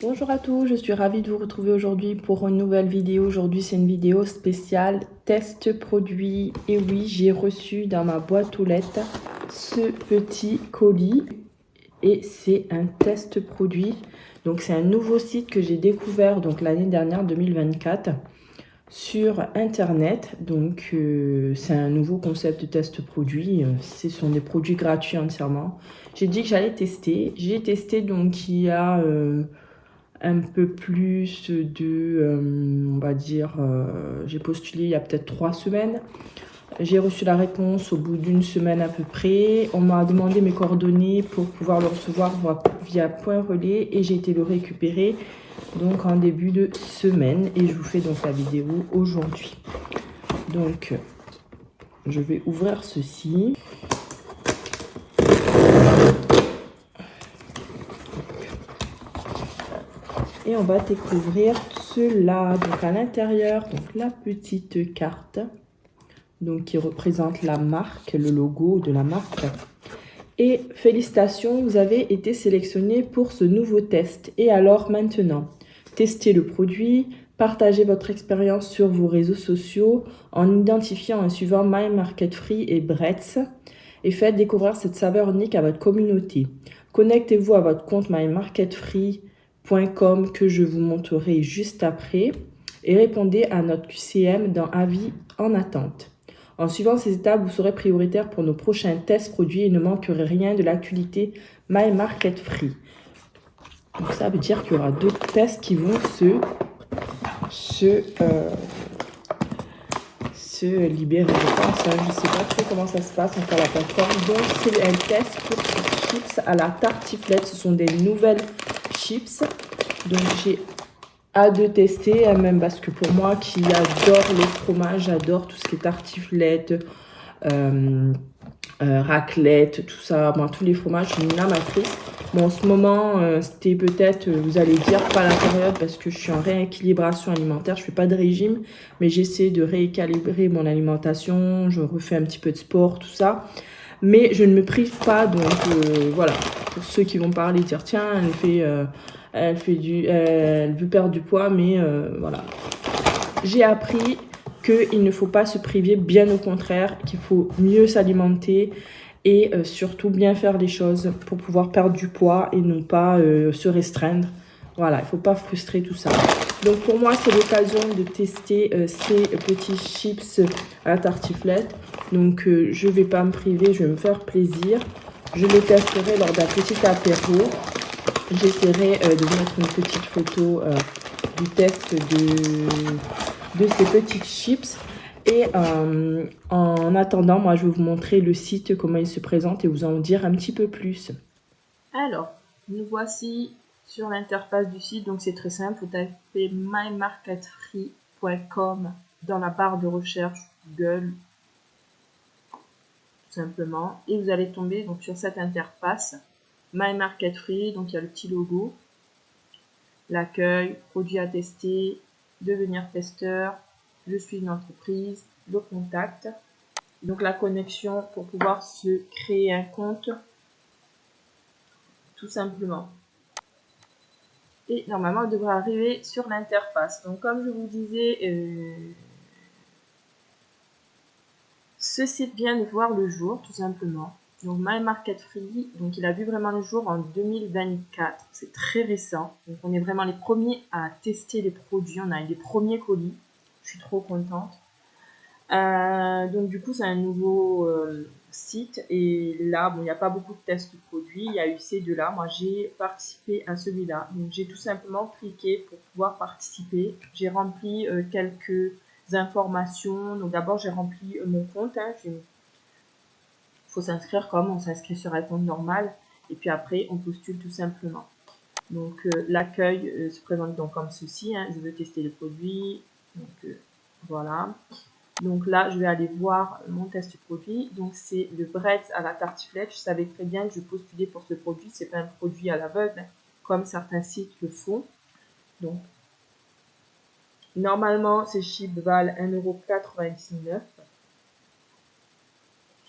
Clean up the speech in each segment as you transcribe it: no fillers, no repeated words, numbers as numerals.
Bonjour à tous, je suis ravie de vous retrouver aujourd'hui pour une nouvelle vidéo. Aujourd'hui, c'est une vidéo spéciale test produit. Et oui, j'ai reçu dans ma boîte aux lettres ce petit colis et c'est un test produit. Donc, c'est un nouveau site que j'ai découvert donc l'année dernière, 2024, sur Internet. Donc, c'est un nouveau concept de test produit. Ce sont des produits gratuits entièrement. J'ai dit que j'allais tester. J'ai testé donc il y a un peu plus de, on va dire, j'ai postulé il y a peut-être 3 semaines. J'ai reçu la réponse au bout d'une semaine à peu près. On m'a demandé mes coordonnées pour pouvoir le recevoir via point relais et j'ai été le récupérer donc en début de semaine et je vous fais donc la vidéo aujourd'hui. Donc, je vais ouvrir ceci. Et on va découvrir cela. Donc à l'intérieur, donc la petite carte donc qui représente la marque, le logo de la marque. Et félicitations, vous avez été sélectionné pour ce nouveau test. Et alors maintenant, testez le produit, partagez votre expérience sur vos réseaux sociaux en identifiant et suivant My Market Free et Bretz et faites découvrir cette saveur unique à votre communauté. Connectez-vous à votre compte mymarketfree.com que je vous montrerai juste après et répondez à notre QCM dans Avis en attente. En suivant ces étapes, vous serez prioritaire pour nos prochains tests produits et ne manquerez rien de l'actualité My Market Free. Donc ça veut dire qu'il y aura d'autres tests qui vont se libérer, je pense. Je ne sais pas trop comment ça se passe encore la plateforme. Donc c'est un test pour ces chips à la tartiflette. Ce sont des nouvelles chips. Donc j'ai hâte de tester, même parce que pour moi qui adore les fromages, j'adore tout ce qui est tartiflette, raclette, tout ça, moi tous les fromages, je suis une amatrice. Bon, en ce moment, c'était peut-être, vous allez dire, pas la période parce que je suis en rééquilibration alimentaire, je fais pas de régime, mais j'essaie de rééquilibrer mon alimentation, je refais un petit peu de sport, tout ça. Mais je ne me prive pas, donc voilà, pour ceux qui vont parler, dire tiens, elle veut perdre du poids, mais voilà. J'ai appris qu'il ne faut pas se priver, bien au contraire, qu'il faut mieux s'alimenter et surtout bien faire les choses pour pouvoir perdre du poids et non pas se restreindre. Voilà, il ne faut pas frustrer tout ça. Donc pour moi, c'est l'occasion de tester ces petits chips à la tartiflette. Donc je ne vais pas me priver, je vais me faire plaisir. Je les testerai lors d'un petit apéro. J'essaierai de vous mettre une petite photo du test de ces petites chips. Et en attendant, moi, je vais vous montrer le site, comment il se présente et vous en dire un petit peu plus. Alors, nous voici sur l'interface du site. Donc, c'est très simple. Vous tapez mymarketfree.com dans la barre de recherche Google, tout simplement. Et vous allez tomber donc sur cette interface. My Market Free, donc il y a le petit logo. L'accueil, produit à tester, devenir testeur, je suis une entreprise, le contact. Donc la connexion pour pouvoir se créer un compte, tout simplement. Et normalement, elle devrait arriver sur l'interface. Donc comme je vous disais, ce site vient de voir le jour, tout simplement. Donc My Market Free, donc il a vu vraiment le jour en 2024. C'est très récent. Donc on est vraiment les premiers à tester les produits. On a eu les premiers colis. Je suis trop contente. Donc du coup c'est un nouveau site et là bon il n'y a pas beaucoup de tests produits, il y a eu ces deux-là. Moi j'ai participé à celui-là, donc j'ai tout simplement cliqué pour pouvoir participer. J'ai rempli quelques informations. Donc d'abord j'ai rempli mon compte, il faut s'inscrire comme on s'inscrit sur un compte normal et puis après on postule tout simplement. Donc l'accueil se présente donc comme ceci, je veux tester le produit, donc voilà. Donc là, je vais aller voir mon test produit. Donc c'est le Bretz à la tartiflette. Je savais très bien que je postulais pour ce produit. C'est pas un produit à l'aveugle, comme certains sites le font. Donc, normalement, ces chips valent 1,99 €.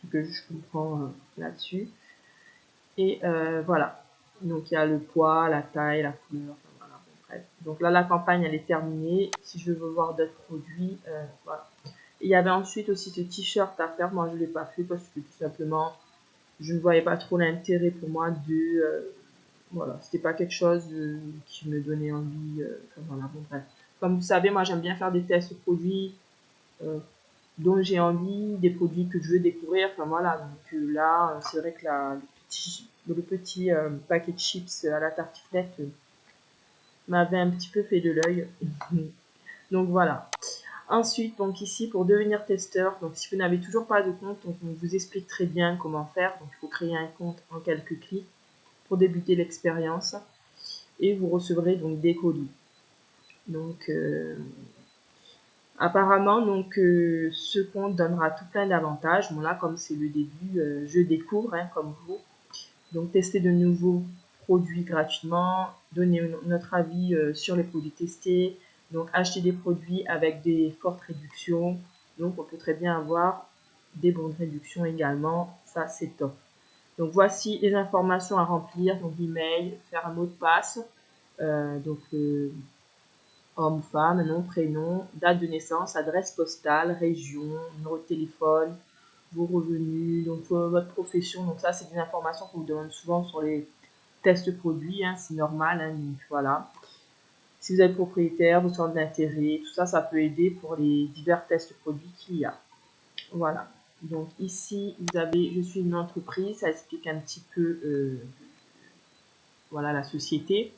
Ce que je comprends là-dessus. Et voilà. Donc il y a le poids, la taille, la couleur. Voilà. Bref. Donc là, la campagne, elle est terminée. Si je veux voir d'autres produits, voilà. Il y avait ensuite aussi ce t-shirt à faire. Moi, je ne l'ai pas fait parce que tout simplement, je ne voyais pas trop l'intérêt pour moi de... voilà, c'était pas quelque chose qui me donnait envie. Enfin, voilà, bon, bref. Comme vous savez, moi, j'aime bien faire des tests produits dont j'ai envie, des produits que je veux découvrir. Enfin, voilà, donc là, c'est vrai que le petit paquet de chips à la tartiflette m'avait un petit peu fait de l'œil. Donc voilà. Ensuite, donc ici, pour devenir testeur, donc si vous n'avez toujours pas de compte, donc on vous explique très bien comment faire. Donc il faut créer un compte en quelques clics pour débuter l'expérience et vous recevrez donc des colis. Donc apparemment, donc ce compte donnera tout plein d'avantages. Bon là, comme c'est le début, je découvre hein, comme vous. Donc tester de nouveaux produits gratuitement, donner notre avis sur les produits testés, donc acheter des produits avec des fortes réductions. Donc on peut très bien avoir des bonnes réductions également, ça c'est top. Donc voici les informations à remplir, donc email, faire un mot de passe, donc homme ou femme, nom, prénom, date de naissance, adresse postale, région, numéro de téléphone, vos revenus, donc votre profession. Donc ça, c'est des informations qu'on vous demande souvent sur les tests produits, hein, c'est normal. Hein, donc voilà. Si vous êtes propriétaire, vos centres d'intérêt, tout ça, ça peut aider pour les divers tests produits qu'il y a. Voilà. Donc ici, vous avez, je suis une entreprise, ça explique un petit peu voilà, la société.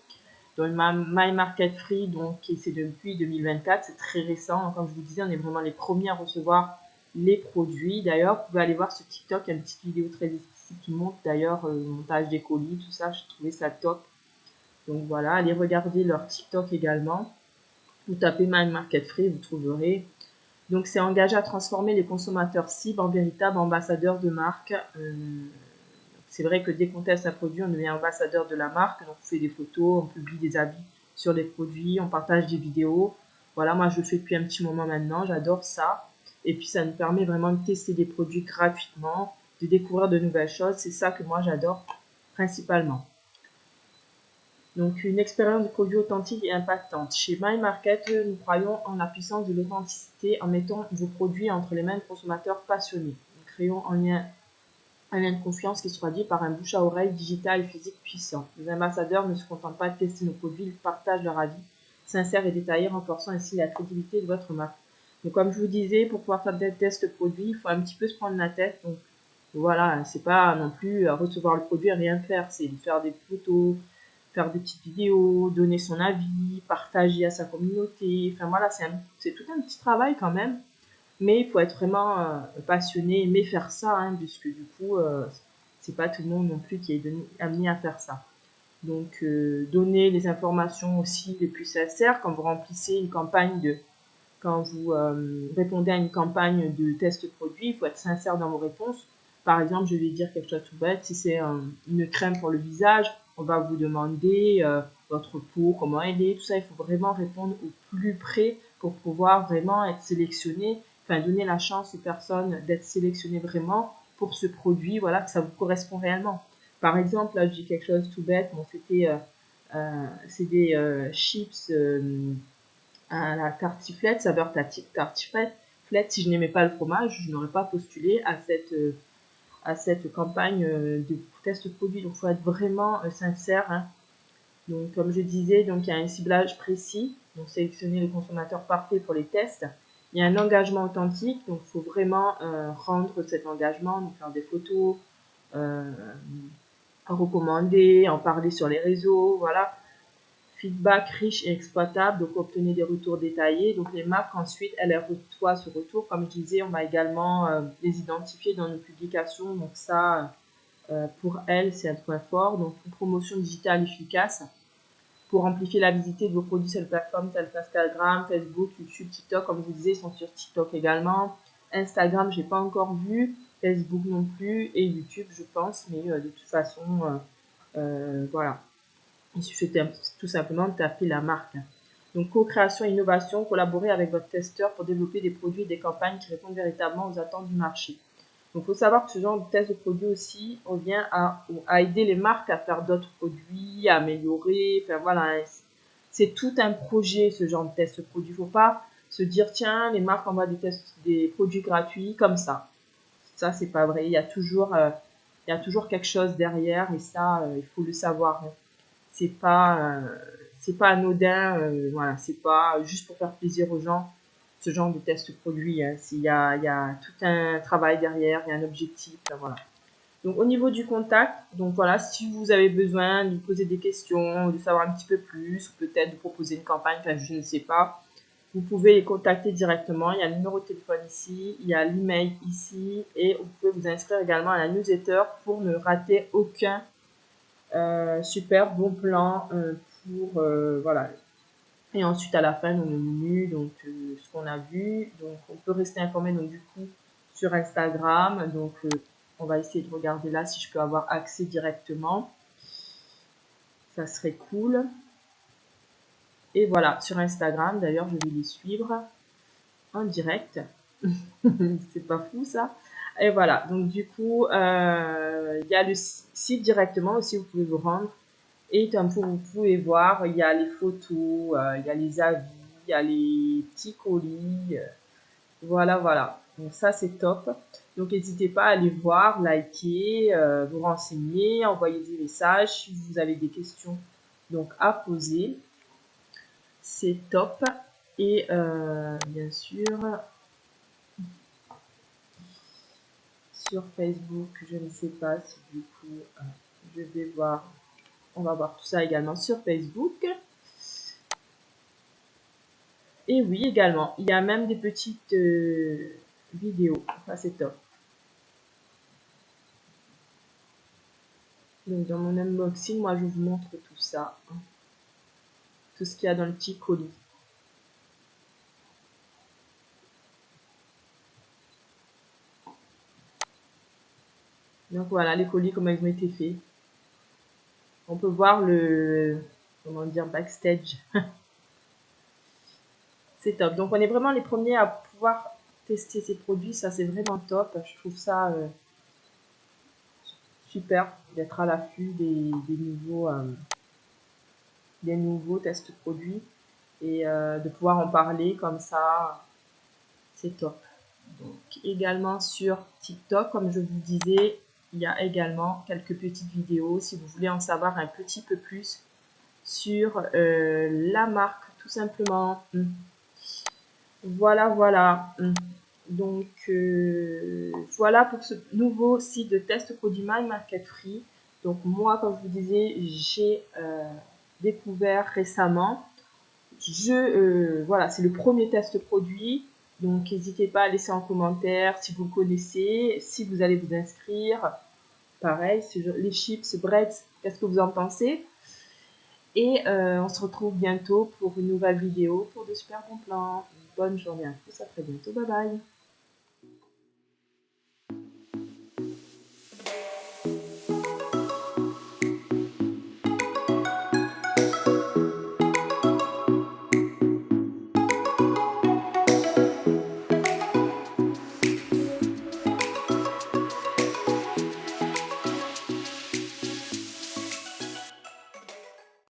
Donc My Market Free, donc c'est depuis 2024, c'est très récent. Comme je vous disais, on est vraiment les premiers à recevoir les produits. D'ailleurs, vous pouvil aller voir sur TikTok, il y a une petite vidéo très explicite qui montre d'ailleurs le montage des colis, tout ça, je trouvais ça top. Donc voilà, allez regarder leur TikTok également. Vous tapez My Market Free, vous trouverez. Donc c'est engagé à transformer les consommateurs cibles en véritables ambassadeurs de marque. C'est vrai que dès qu'on teste un produit, on devient ambassadeur de la marque. Donc, on fait des photos, on publie des avis sur les produits, on partage des vidéos. Voilà, moi, je le fais depuis un petit moment maintenant. J'adore ça. Et puis, ça nous permet vraiment de tester des produits gratuitement, de découvrir de nouvelles choses. C'est ça que moi, j'adore principalement. Donc, une expérience de produit authentique et impactante. Chez My Market, nous croyons en la puissance de l'authenticité en mettant vos produits entre les mains de consommateurs passionnés. Nous créons un lien de confiance qui se traduit par un bouche à oreille digital et physique puissant. Les ambassadeurs ne se contentent pas de tester nos produits, ils partagent leur avis sincère et détaillé, renforçant ainsi la crédibilité de votre marque. Donc comme je vous disais, pour pouvoir faire des tests produits, il faut un petit peu se prendre la tête. Donc voilà, c'est pas non plus recevoir le produit et rien faire, c'est faire des photos, faire des petites vidéos, donner son avis, partager à sa communauté. Enfin voilà, c'est tout un petit travail quand même. Mais il faut être vraiment passionné, aimer faire ça, hein, puisque du coup, c'est pas tout le monde non plus qui est amené à faire ça. Donc, donner les informations aussi les plus sincères quand vous remplissez une campagne quand vous répondez à une campagne de test produit, il faut être sincère dans vos réponses. Par exemple, je vais dire quelque chose tout bête. Si c'est une crème pour le visage, on va vous demander votre peau, comment elle est, tout ça. Il faut vraiment répondre au plus près pour pouvoir vraiment être sélectionné, enfin donner la chance aux personnes d'être sélectionnées vraiment pour ce produit, voilà, que ça vous correspond réellement. Par exemple, là, je dis quelque chose tout bête. Bon, c'est des chips à la tartiflette, saveur tartiflette. Si je n'aimais pas le fromage, je n'aurais pas postulé à cette campagne de test produit. Donc, il faut être vraiment sincère. Hein. Donc, comme je disais, donc, il y a un ciblage précis. Donc, sélectionner le consommateur parfait pour les tests. Il y a un engagement authentique. Donc, il faut vraiment rendre cet engagement, donc faire des photos, recommander, en parler sur les réseaux. Voilà. Feedback riche et exploitable, donc obtenez des retours détaillés. Donc les marques ensuite, elles reçoivent ce retour. Comme je disais, on va également les identifier dans nos publications. Donc ça, pour elles, c'est un point fort. Donc une promotion digitale efficace pour amplifier la visite de vos produits sur les plateformes telles qu'Instagram, Facebook, YouTube, TikTok. Comme je vous disais, ils sont sur TikTok également. Instagram, j'ai pas encore vu. Facebook non plus. Et YouTube, je pense. Mais de toute façon, voilà. Il suffit tout simplement de taper la marque. Donc, co-création et innovation, collaborer avec votre testeur pour développer des produits et des campagnes qui répondent véritablement aux attentes du marché. Donc, il faut savoir que ce genre de test de produits aussi revient à aider les marques à faire d'autres produits, à améliorer. Enfin, voilà, c'est tout un projet, ce genre de test produit. Il ne faut pas se dire, tiens, les marques envoient des produits gratuits comme ça. Ça, c'est pas vrai. Il y a toujours quelque chose derrière et ça, il faut le savoir. C'est pas anodin. Voilà, c'est pas juste pour faire plaisir aux gens ce genre de test produit. Hein. Il y a tout un travail derrière, il y a un objectif. Voilà. Donc au niveau du contact, donc voilà, si vous avez besoin de lui poser des questions, de savoir un petit peu plus, ou peut-être de proposer une campagne, enfin je ne sais pas, vous pouvez les contacter directement. Il y a le numéro de téléphone ici, il y a l'email ici, et vous pouvez vous inscrire également à la newsletter pour ne rater aucun super bon plan pour voilà. Et ensuite à la fin, dans le menu, donc ce qu'on a vu, donc on peut rester informé donc du coup sur Instagram, donc on va essayer de regarder là si je peux avoir accès directement. Ça serait cool. Et voilà, sur Instagram, d'ailleurs, je vais les suivre en direct. C'est pas fou ça. Et voilà, donc du coup, il y a le site directement aussi, vous pouvez vous rendre. Et comme vous pouvez voir, il y a les photos, il y a les avis, il y a les petits colis. Voilà, voilà. Donc ça, c'est top. Donc n'hésitez pas à aller voir, liker, vous renseigner, envoyer des messages si vous avez des questions donc à poser. C'est top. Et bien sûr, sur Facebook, je ne sais pas si du coup, je vais voir. On va voir tout ça également sur Facebook. Et oui, également, il y a même des petites vidéos. Ça, c'est top. Donc, dans mon unboxing, moi, je vous montre tout ça. Hein. Tout ce qu'il y a dans le petit colis. Donc, voilà, les colis, comment ils ont été faits. On peut voir le, comment dire, backstage. C'est top. Donc, on est vraiment les premiers à pouvoir tester ces produits. Ça, c'est vraiment top. Je trouve ça super d'être à l'affût des nouveaux tests produits et de pouvoir en parler comme ça. C'est top. Donc, également sur TikTok, comme je vous disais, il y a également quelques petites vidéos si vous voulez en savoir un petit peu plus sur la marque, tout simplement. Voilà, voilà. Donc, voilà pour ce nouveau site de test produit My Market Free. Donc, moi, comme je vous disais, j'ai découvert récemment. Voilà, c'est le premier test produit. Donc, n'hésitez pas à laisser en commentaire si vous le connaissez, si vous allez vous inscrire. Pareil, les chips, breads, qu'est-ce que vous en pensez? Et on se retrouve bientôt pour une nouvelle vidéo pour de super bons plans. Bonne journée à tous, à très bientôt, bye bye.